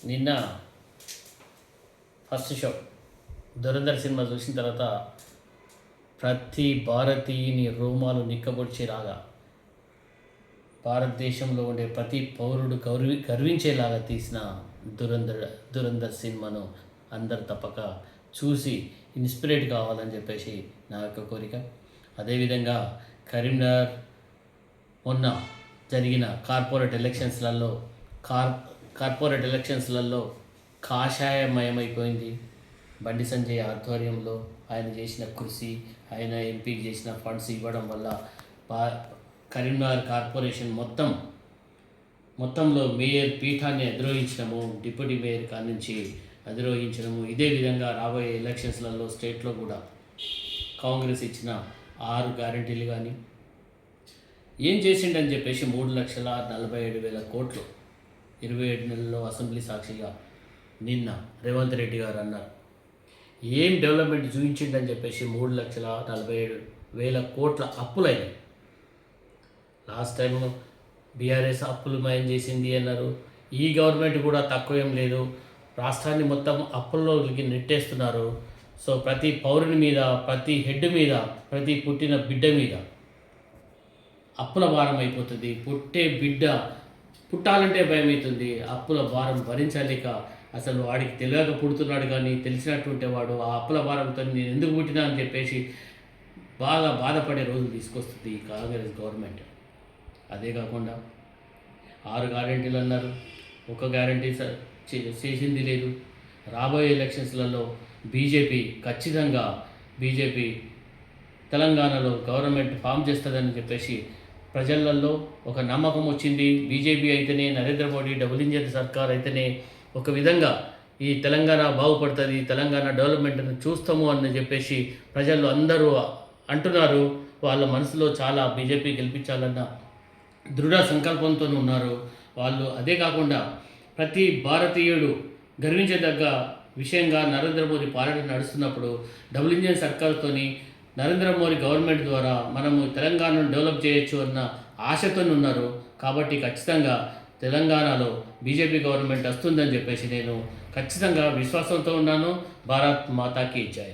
నిన్న first show Dhurandhar cinema చూసిన తర్వాత ప్రతి భారతీయుని రోమాలు నిక్కబొడిచేలాగా భారతదేశంలో ఉండే ప్రతి పౌరుడు గర్వించేలాగా తీసిన ధురంధర్ సినిమాను అందరు తప్పక చూసి ఇన్స్పిరేట్ కావాలని చెప్పేసి నా యొక్క కోరిక. అదేవిధంగా కరీంనగర్ మొన్న జరిగిన కార్పొరేట్ ఎలక్షన్స్లలో కాషాయమయమైపోయింది. బండి సంజయ్ ఆధ్వర్యంలో ఆయన చేసిన కృషి, ఆయన ఎంపీకి చేసిన ఫండ్స్ ఇవ్వడం వల్ల కరీంనగర్ కార్పొరేషన్ మొత్తంలో మేయర్ పీఠాన్ని అధిరోహించడము, డిప్యూటీ మేయర్ కాడి నుంచి అధిరోహించడము. ఇదే విధంగా రాబోయే ఎలక్షన్స్లలో స్టేట్లో కూడా కాంగ్రెస్ ఇచ్చిన 6 గ్యారెంటీలు కానీ ఏం చేసిండని చెప్పేసి 3,47,000 కోట్లు 27 నెలల్లో అసెంబ్లీ సాక్షిగా నిన్న రేవంత్ రెడ్డి గారు అన్నారు. ఏం డెవలప్మెంట్ చూపించిండని చెప్పేసి 3,47,000 కోట్ల అప్పులైనాయి. లాస్ట్ టైం బీఆర్ఎస్ అప్పులు మయం చేసింది అన్నారు. ఈ గవర్నమెంట్ కూడా తక్కువ ఏం లేదు, రాష్ట్రాన్ని మొత్తం అప్పుల్లోకి నెట్టేస్తున్నారు. సో ప్రతి పౌరుని మీద, ప్రతి హెడ్ మీద, ప్రతి పుట్టిన బిడ్డ మీద అప్పుల భారం అయిపోతుంది. పుట్టే బిడ్డ పుట్టాలంటే భయం అవుతుంది. అప్పుల భారం భరించలేక అసలు వాడికి తెలియక పుడుతున్నాడు, కానీ తెలిసినట్టుంటే వాడు ఆ అప్పుల భారంతో నేను ఎందుకు పుట్టినా అని చెప్పేసి బాగా బాధపడే రోజులు తీసుకొస్తుంది ఈ కాంగ్రెస్ గవర్నమెంట్. అదే కాకుండా 6 గ్యారెంటీలు అన్నారు, ఒక గ్యారెంటీ చేసింది లేదు. రాబోయే ఎలక్షన్స్లలో బీజేపీ తెలంగాణలో గవర్నమెంట్ ఫామ్ చేస్తుందని చెప్పేసి ప్రజలలో ఒక నమ్మకం వచ్చింది. బీజేపీ అయితేనే, నరేంద్ర మోడీ డబుల్ ఇంజిన్ సర్కార్ అయితేనే ఒక విధంగా ఈ తెలంగాణ బాగుపడుతుంది, తెలంగాణ డెవలప్మెంట్ని చూస్తాము అని చెప్పేసి ప్రజలు అందరూ అంటున్నారు. వాళ్ళ మనసులో చాలా బీజేపీ గెలిపించాలన్న దృఢ సంకల్పంతో ఉన్నారు వాళ్ళు. అదే కాకుండా ప్రతి భారతీయుడు గర్వించదగ్గ విషయంగా నరేంద్ర మోదీ పాలన నడుస్తున్నప్పుడు డబుల్ ఇంజిన్ సర్కార్తోని నరేంద్ర మోదీ గవర్నమెంట్ ద్వారా మనము తెలంగాణను డెవలప్ చేయొచ్చు అన్న ఆశతో ఉన్నారు. కాబట్టి ఖచ్చితంగా తెలంగాణలో బీజేపీ గవర్నమెంట్ వస్తుందని చెప్పేసి నేను ఖచ్చితంగా విశ్వాసంతో ఉన్నాను. భారత్ మాతాకి జై.